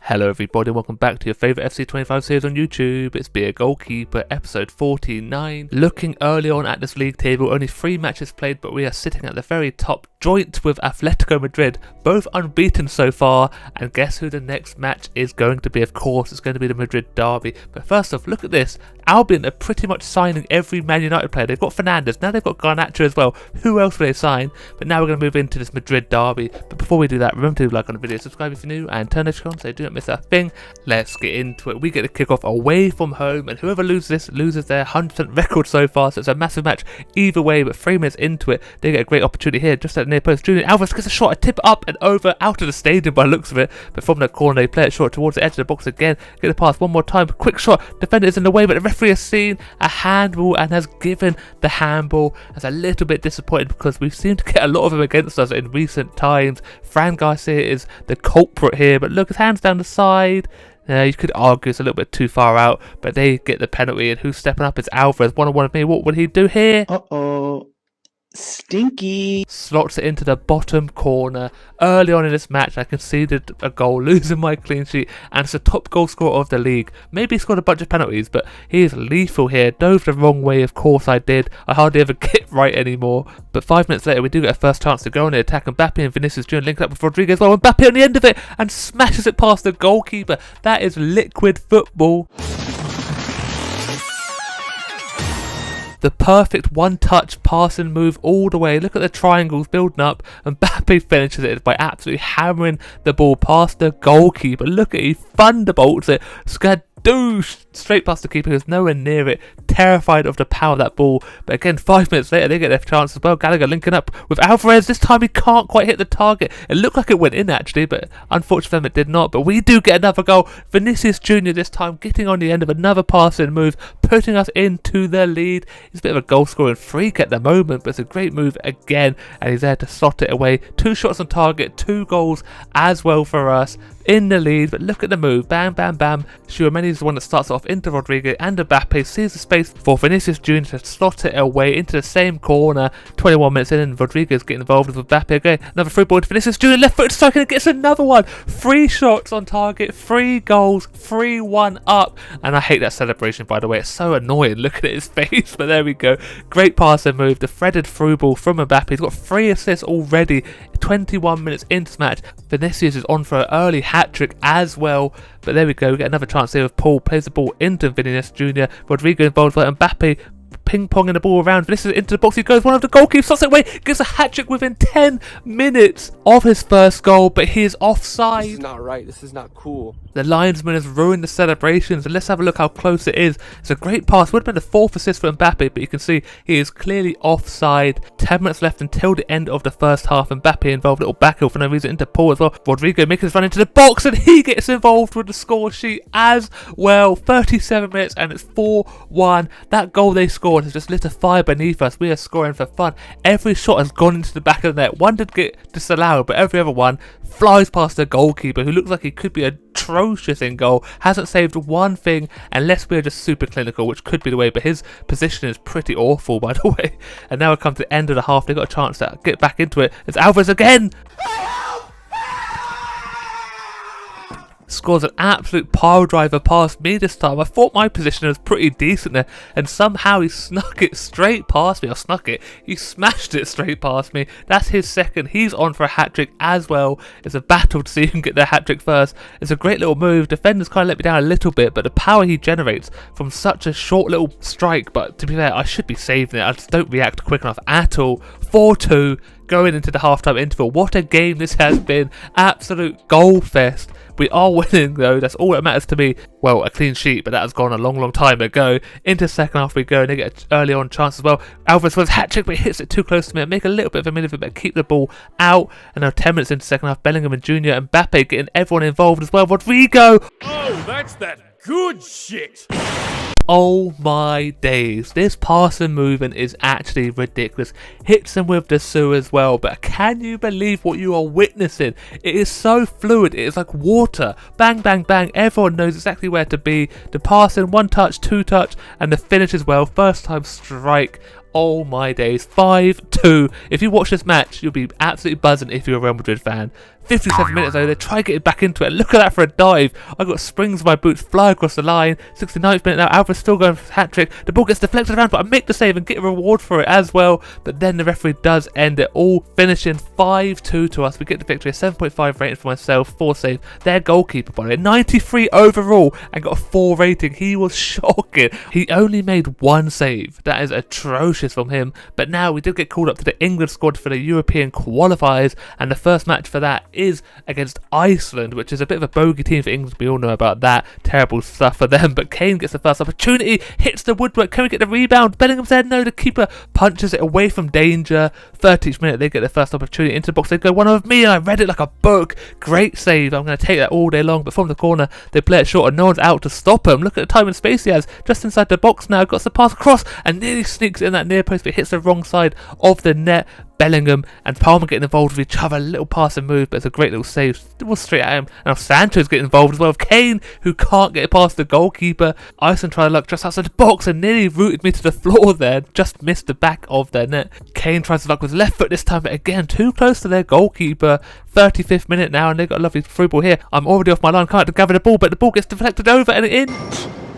Hello everybody, welcome back to your favourite FC25 series on YouTube. It's Be a Goalkeeper, episode 49. Looking early on at this league table, only 3 matches played, but we are sitting at the very top, joint with Atletico Madrid, both unbeaten so far. And guess who the next match is going to be? Of course, it's going to be the Madrid derby. But first off, look at this. Albion are pretty much signing every Man United player. They've got Fernandes, now they've got Garnacho as well. Who else will they sign? But now we're going to move into this Madrid derby. But before we do that, remember to like on the video, subscribe if you're new, and turn notifications on so you do not miss a thing. Let's get into it. We get the kickoff away from home, and whoever loses this loses their 100% record so far. So it's a massive match either way. But 3 minutes into it, they get a great opportunity here, just at the near post. Julian Alvarez gets a shot, a tip up and over out of the stadium by the looks of it. But from the corner, they play it short towards the edge of the box again. Get the pass one more time. Quick shot. Defender is in the way, but the referee has seen a handball and has given the handball. That's a little bit disappointing because we seem to get a lot of them against us in recent times. Fran Garcia is the culprit here, but look, his hands down the side. You could argue it's a little bit too far out, but they get the penalty, and who's stepping up is Alvarez. 1-on-1 with me. What would he do here? Stinky. Slots it into the bottom corner. Early on in this match, I conceded a goal, losing my clean sheet, and it's the top goal scorer of the league. Maybe he scored a bunch of penalties, but he is lethal here. Dove the wrong way, of course I did. I hardly ever get right anymore. But 5 minutes later, we do get a first chance to go on the attack, and Mbappe and Vinicius Jr. link up with Rodriguez. Well, Mbappe on the end of it and smashes it past the goalkeeper. That is liquid football. The perfect one-touch passing move all the way. Look at the triangles building up, and Mbappe finishes it by absolutely hammering the ball past the goalkeeper. Look at, he thunderbolts it. Skadoosh! Straight past the keeper, who's nowhere near it. Terrified of the power of that ball. But again, 5 minutes later, they get their chance as well. Gallagher linking up with Alvarez. This time he can't quite hit the target. It looked like it went in actually, but unfortunately for them it did not. But we do get another goal. Vinicius Jr. this time getting on the end of another passing move, putting us into the lead. It's a bit of a goal scoring freak at the moment, but it's a great move again, and he's there to slot it away. 2 shots on target, 2 goals as well for us in the lead. But look at the move, bam bam bam. Tchouameni is the one that starts off into Rodriguez, and Mbappe sees the space for Vinicius Jr. to slot it away into the same corner. 21 minutes in, and Rodriguez getting involved with Mbappe again. Another free ball to Vinicius Jr. Left foot striking, and gets another one. 3 shots on target, 3 goals, 3-1 up. And I hate that celebration, by the way. It's so annoying looking at his face, but there we go. Great passing move, the threaded through ball from Mbappe. He's got 3 assists already, 21 minutes into this match. Vinicius is on for an early hat-trick as well. But there we go, we get another chance here with Paul. Plays the ball into Vinicius Jr. Rodrigo involved with Mbappe. Ping-ponging the ball around. Vinicius into the box. He goes. One of the goalkeepers slots it away. Gets a hat-trick within 10 minutes of his first goal, but he is offside. This is not right. This is not cool. The linesman has ruined the celebrations, and let's have a look how close it is. It's a great pass. Would have been the 4th assist for Mbappe, but you can see he is clearly offside. 10 minutes left until the end of the first half. Mbappe involved, little backheel for no reason into Paul as well. Rodrigo making his run into the box, and he gets involved with the score sheet as well. 37 minutes, and it's 4-1. That goal they scored has just lit a fire beneath us. We are scoring for fun. Every shot has gone into the back of the net. One did get disallowed, but every other one flies past the goalkeeper, who looks like he could be atrocious in goal. Hasn't saved one thing, unless we're just super clinical, which could be the way, but his position is pretty awful, by the way. And now we come to the end of the half. They got a chance to get back into it. It's Alvarez again. Scores an absolute pile driver past me this time. I thought my position was pretty decent there, and somehow he snuck it straight past me. He smashed it straight past me. That's his second. He's on for a hat-trick as well. It's a battle to see who can get their hat-trick first. It's a great little move. Defenders kind of let me down a little bit, but the power he generates from such a short little strike. But to be fair, I should be saving it. I just don't react quick enough at all. 4-2 going into the half-time interval. What a game this has been. Absolute goal fest. We are winning though, that's all that matters to me. Well, a clean sheet, but that has gone a long time ago. Into second half we go, and they get an early on chance as well. Alvarez was hat-trick, but he hits it too close to me. Make a little bit of a minute of it, but keep the ball out. And now 10 minutes into second half, Bellingham and Jr. and Mbappe getting everyone involved as well. Rodrigo! Oh, that's that good shit! Oh my days, this passing movement is actually ridiculous. Hits him with the Sue as well, but can you believe what you are witnessing? It is so fluid, it is like water. Bang, bang, bang, everyone knows exactly where to be. The passing, 1 touch, 2 touch, and the finish as well. First time strike. Oh my days, 5-2. If you watch this match, you'll be absolutely buzzing if you're a Real Madrid fan. 57 minutes though, they try getting back into it. Look at that for a dive. I got springs of my boots, fly across the line. 69th minute now, Alvarez still going for a hat-trick. The ball gets deflected around, but I make the save and get a reward for it as well. But then the referee does end it all, finishing 5-2 to us. We get the victory, a 7.5 rating for myself, 4 save. Their goalkeeper, by the way, 93 overall and got a 4 rating. He was shocking. He only made 1 save. That is atrocious from him. But now we did get called up to the England squad for the European qualifiers, and the first match for that is against Iceland, which is a bit of a bogey team for England. We all know about that. Terrible stuff for them. But Kane gets the first opportunity, hits the woodwork. Can we get the rebound? Bellingham's there. No, the keeper punches it away from danger. 30th minute, they get the first opportunity into the box. They go one over me, and I read it like a book. Great save. I'm going to take that all day long. But from the corner, they play it short, and no one's out to stop him. Look at the time and space he has. Just inside the box now. Got the pass across, and nearly sneaks in that near post, but hits the wrong side of the net. Bellingham and Palmer getting involved with each other. A little pass and move, but it's a great little save. It was straight at him. Now Sancho's getting involved as well. Kane, who can't get past the goalkeeper. Iceland tried to luck just outside the box and nearly rooted me to the floor there. Just missed the back of their net. Kane tries to luck with his left foot this time, but again, too close to their goalkeeper. 35th minute now, and they've got a lovely through ball here. I'm already off my line, can't gather the ball, but the ball gets deflected over and in.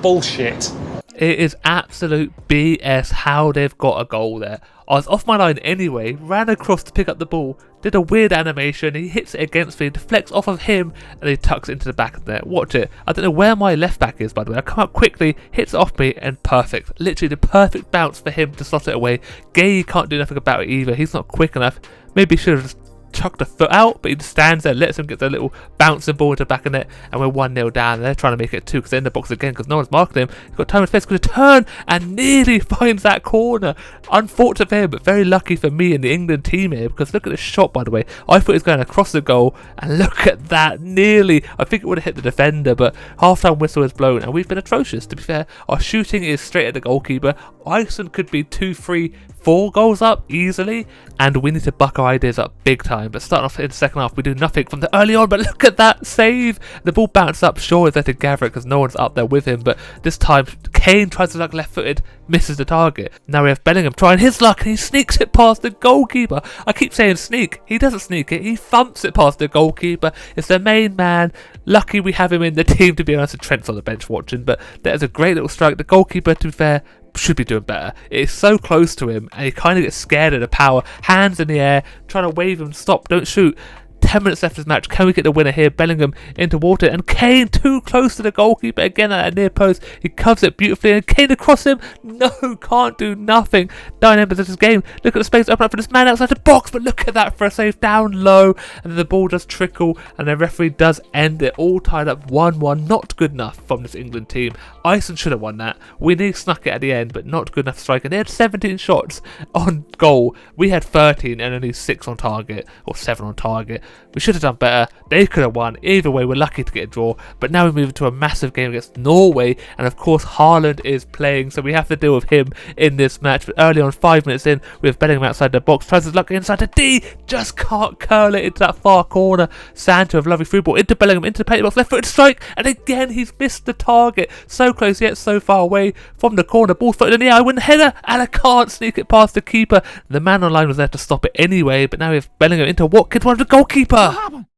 Bullshit. It is absolute BS how they've got a goal there. I was off my line anyway, ran across to pick up the ball, did a weird animation, he hits it against me, deflects off of him, and he tucks it into the back of the net. Watch it. I don't know where my left back is, by the way. I come up quickly, hits it off me, and perfect. Literally the perfect bounce for him to slot it away. Gay can't do nothing about it either. He's not quick enough. Maybe he should have just chucked a foot out, but he just stands there, lets him get the little bouncing ball into the back of net, and we're 1-0 down. And they're trying to make it 2 because they're in the box again because no one's marking him. He's got time and space, going to turn and nearly finds that corner. Unfortunate for him, but very lucky for me and the England team here, because look at the shot, by the way. I thought he was going across the goal, and look at that, nearly. I think it would have hit the defender, but half-time whistle is blown, and we've been atrocious, to be fair. Our shooting is straight at the goalkeeper. Iceland could be 2-3 4 goals up easily, and we need to buck our ideas up big time. But starting off in the second half, we do nothing from the early on, but look at that save. The ball bounced up, sure is there to gather it because no one's up there with him, but this time Kane tries to luck left-footed, misses the target. Now we have Bellingham trying his luck, and he sneaks it past the goalkeeper. I keep saying sneak, he doesn't sneak it, he thumps it past the goalkeeper. It's the main man. Lucky we have him in the team, to be honest. Trent's on the bench watching, but there's a great little strike. The goalkeeper, to be fair, should be doing better. It's so close to him, and he kind of gets scared of the power. Hands in the air, trying to wave him, stop, don't shoot. 10 minutes left of this match. Can we get the winner here? Bellingham into water, and Kane too close to the goalkeeper again at a near post. He covers it beautifully, and Kane across him. No, can't do nothing. 9 members of this game. Look at the space open up for this man outside the box, but look at that for a save down low, and then the ball does trickle, and the referee does end it. All tied up 1-1. Not good enough from this England team. Iceland should have won that. We nearly snuck it at the end, but not good enough striking. They had 17 shots on goal. We had 13 and only 6 on target, or 7 on target. We should have done better. They could have won. Either way, we're lucky to get a draw. But now we move into a massive game against Norway, and of course Haaland is playing, so we have to deal with him in this match. But early on, 5 minutes in, we have Bellingham outside the box, tries his luck inside the D, just can't curl it into that far corner. Sancho with lovely through ball into Bellingham, into the penalty box, left-footed strike, and again he's missed the target. So close yet so far away from the corner. Ball footed in the air, win the header, and I can't sneak it past the keeper. The man online was there to stop it anyway, but now we have Bellingham into Watkins, one of the goalkeeper.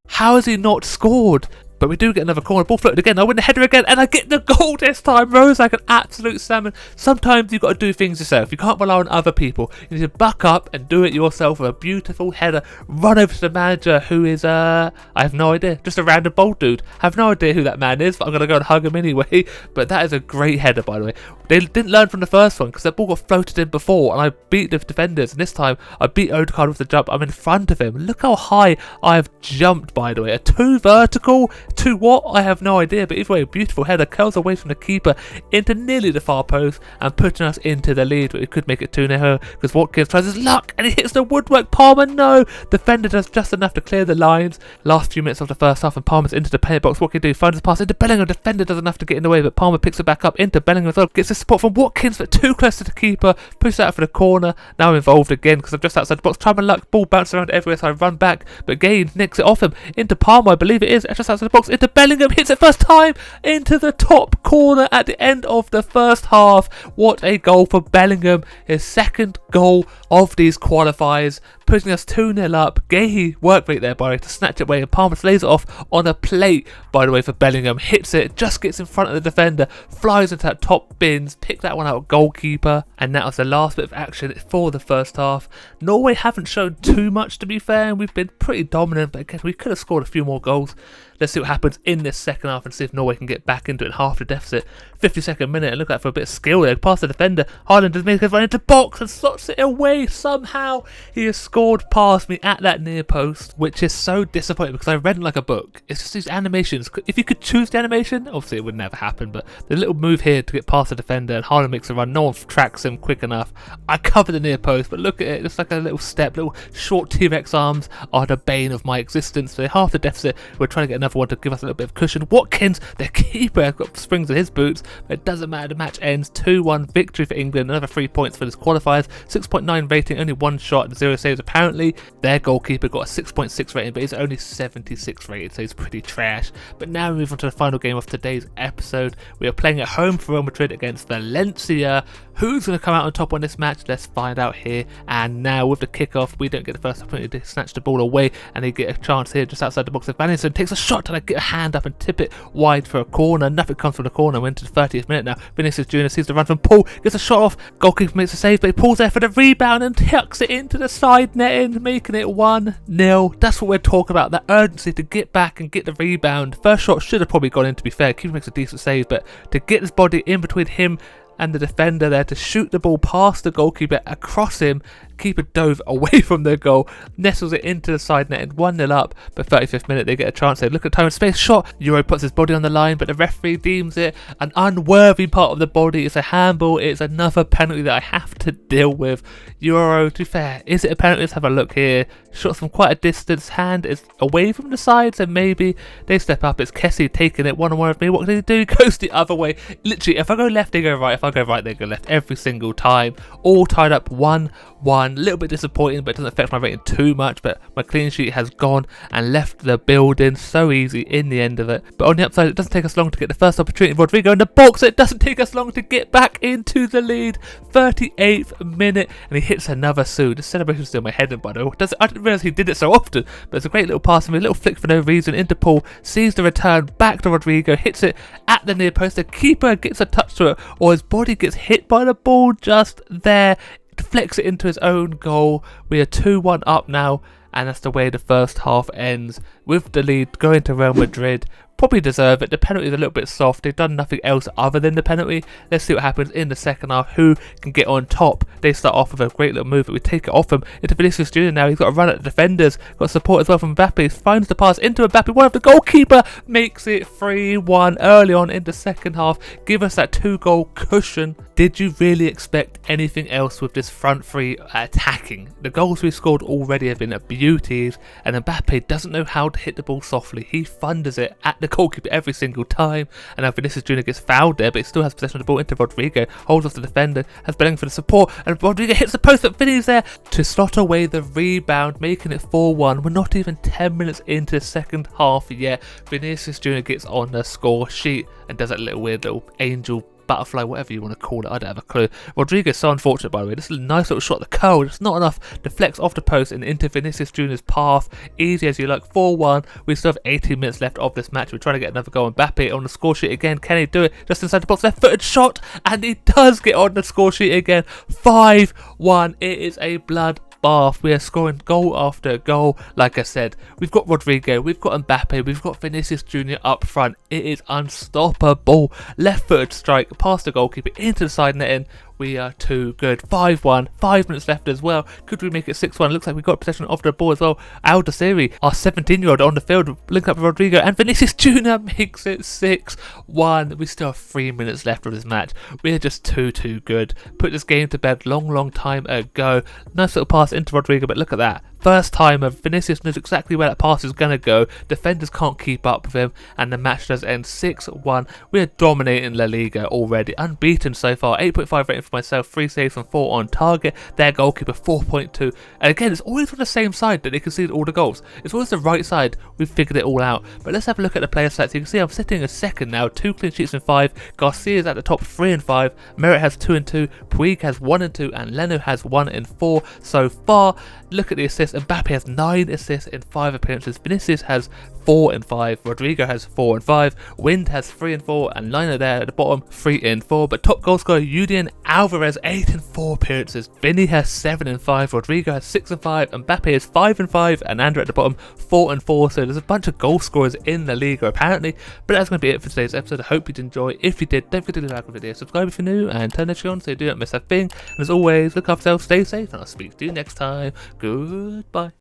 How has he not scored? But we do get another corner, ball floated again, I win the header again, and I get the goal this time. Rose like an absolute salmon. Sometimes you've got to do things yourself. You can't rely on other people. You need to buck up and do it yourself with a beautiful header. Run over to the manager, who is, I have no idea, just a random bold dude. I have no idea who that man is, but I'm going to go and hug him anyway. But that is a great header, by the way. They didn't learn from the first one because the ball got floated in before, and I beat the defenders, and this time I beat Odegaard with the jump. I'm in front of him. Look how high I have jumped, by the way. A 2 vertical, 2 what? I have no idea, but either way, a beautiful header curls away from the keeper into nearly the far post and putting us into the lead. But we could make it 2-0 because Watkins tries his luck and he hits the woodwork. Palmer, no! Defender does just enough to clear the lines. Last few minutes of the first half, and Palmer's into the penalty box. What can he do? Finds a pass into Bellingham. Defender does enough to get in the way, but Palmer picks it back up into Bellingham as well. Gets the support from Watkins, but too close to the keeper. Pushes out for the corner. Now I'm involved again because I'm just outside the box. Try my luck. Ball bounces around everywhere, so I run back. But Gain nicks it off him into Palmer, I believe it is. Just outside the box into Bellingham. Hits it first time into the top corner at the end of the first half. What a goal for Bellingham. His second goal of these qualifiers. putting us 2-0 up. Gay work rate there, by the way, to snatch it away, and Palmer slays it off on a plate, by the way, for Bellingham. Hits it, just gets in front of the defender, flies into that top bins, pick that one out, goalkeeper. And that was the last bit of action for the first half. Norway haven't shown too much, to be fair, and we've been pretty dominant, but again, we could have scored a few more goals. Let's see what happens in this second half and see if Norway can get back into it in half the deficit. 52nd minute, and look at that for a bit of skill there. Past the defender, Haaland does make us run into box and slots it away somehow. He has scored past me at that near post, which is so disappointing because I read it like a book. It's just these animations. If you could choose the animation, obviously it would never happen, but the little move here to get past the defender and Haaland makes a run. No one tracks him quick enough. I cover the near post, but look at it. It's like a little step. Little short T-Rex arms are the bane of my existence. So half the deficit, we're trying to get another one to give us a little bit of cushion. Watkins, the keeper, has got springs in his boots, but it doesn't matter. The match ends 2-1 victory for England. Another 3 points for this qualifiers. 6.9 rating, only 1 shot and 0 saves. Apparently, their goalkeeper got a 6.6 rating, but he's only 76 rated, so he's pretty trash. But now we move on to the final game of today's episode. We are playing at home for Real Madrid against Valencia. Who's going to come out on top on this match? Let's find out here. And now with the kickoff, we don't get the first opportunity to snatch the ball away, and they get a chance here just outside the box of Valencia. Takes a shot and I get a hand up and tip it wide for a corner. Nothing comes from the corner. We're into the 30th minute now. Vinicius Jr. sees the run from Paul, gets a shot off. Goalkeeper makes a save, but he pulls there for the rebound and tucks it into the side netting, making it 1-0. That's what we're talking about, that urgency to get back and get the rebound. First shot should have probably gone in, to be fair. Keeper makes a decent save, but to get his body in between him and the defender there to shoot the ball past the goalkeeper across him. Keeper dove away from the goal, nestles it into the side net and 1-0 up. But 35th minute they get a chance. They look at time and space, shot. Euro puts his body on the line, but the referee deems it an unworthy part of the body. It's a handball. It's another penalty that I have to deal with. Euro, to be fair, is it a penalty? Let's have a look here. Shots from quite a distance. Hand is away from the side, so maybe they step up. It's Kessie taking it one-on-one with me. What can he do? He goes the other way. Literally, if I go left, they go right. If I go right, they go left every single time. All tied up 1-1. A little bit disappointing, but it doesn't affect my rating too much. But my clean sheet has gone and left the building so easy in the end of it. But on the upside, it doesn't take us long to get the first opportunity. Rodrigo in the box. It doesn't take us long to get back into the lead. 38th minute, and he hits another Sue. The celebration's still in my head, and by the way, I didn't realise he did it so often. But it's a great little pass and a little flick for no reason into Paul. Sees the return back to Rodrigo, hits it at the near post. The keeper gets a touch to it, or his body gets hit by the ball just there. Deflects it into his own goal. We are 2-1 up now, and that's the way the first half ends, with the lead going to Real Madrid. Probably deserve it. The penalty is a little bit soft. They've done nothing else other than the penalty. Let's see what happens in the second half. Who can get on top? They start off with a great little move, but we take it off him into Vinicius Jr. now. He's got to run at the defenders. Got support as well from Mbappe. Finds the pass into Mbappe. One of the goalkeeper makes it 3-1 early on in the second half. Give us that 2-goal cushion. Did you really expect anything else with this front three attacking? The goals we scored already have been beauties, and Mbappe doesn't know how to hit the ball softly. He thunders it at the goalkeeper every single time, and now Vinicius Jr. gets fouled there, but he still has possession of the ball into Rodrigo, holds off the defender, has Bellingham for the support, and Rodrigo hits the post, but Vinny's there to slot away the rebound, making it 4-1. We're not even 10 minutes into the second half yet. Vinicius Jr. gets on the score sheet and does that little weird little angel butterfly, whatever you want to call it, I don't have a clue. Rodrigo's so unfortunate, by the way. This is a nice little shot, the curl, it's not enough. Deflects off the post and into Vinicius Jr.'s path. Easy as you like. 4-1. We still have 18 minutes left of this match. We're trying to get another goal. Mbappe on the score sheet again. Can he do it? Just inside the box, left-footed shot, and he does get on the score sheet again. 5-1. It is a blood bath. We are scoring goal after goal. Like I said, we've got Rodrigo, we've got Mbappe, we've got Vinicius Jr. up front. It is unstoppable. Left-footed strike past the goalkeeper into the side netting. We are too good. 5-1. 5 minutes left as well. Could we make it 6-1? Looks like we got possession of the ball as well. Aldasiri, our 17-year-old on the field, link up with Rodrigo, and Vinicius Jr. makes it 6-1. We still have 3 minutes left of this match. We are just too good. Put this game to bed long time ago. Nice little pass into Rodrigo, but look at that. first timer. Vinicius knows exactly where that pass is going to go. Defenders can't keep up with him, and the match does end 6-1. We are dominating La Liga already, unbeaten so far. 8.5 rating for myself, 3 saves and 4 on target. Their goalkeeper 4.2. And again, it's always on the same side that they concede all the goals. It's always the right side. We've figured it all out. But let's have a look at the player stats. You can see I'm sitting in second now, 2 clean sheets in 5. Garcia's at the top, 3 and 5. Merritt has 2 and 2. Puig has 1 and 2, and Leno has 1 and 4 so far. Look at the assists. Mbappe has 9 assists in 5 appearances. Vinicius has 4 and 5. Rodrigo has 4 and 5. Wind has 3 and 4, and Lino there at the bottom 3 and 4. But top goal scorer Julian Alvarez 8 and 4 appearances. Vinny has 7 and 5. Rodrigo has 6 and 5. Mbappe is 5 and 5, and Andrew at the bottom 4 and 4. So there's a bunch of goal scorers in the league apparently. But that's going to be it for today's episode. I hope you did enjoy. If you did, don't forget to like the video, subscribe if you're new, and turn notifications on so you do not miss a thing. And as always, look after yourself, stay safe, and I'll speak to you next time. Goodbye.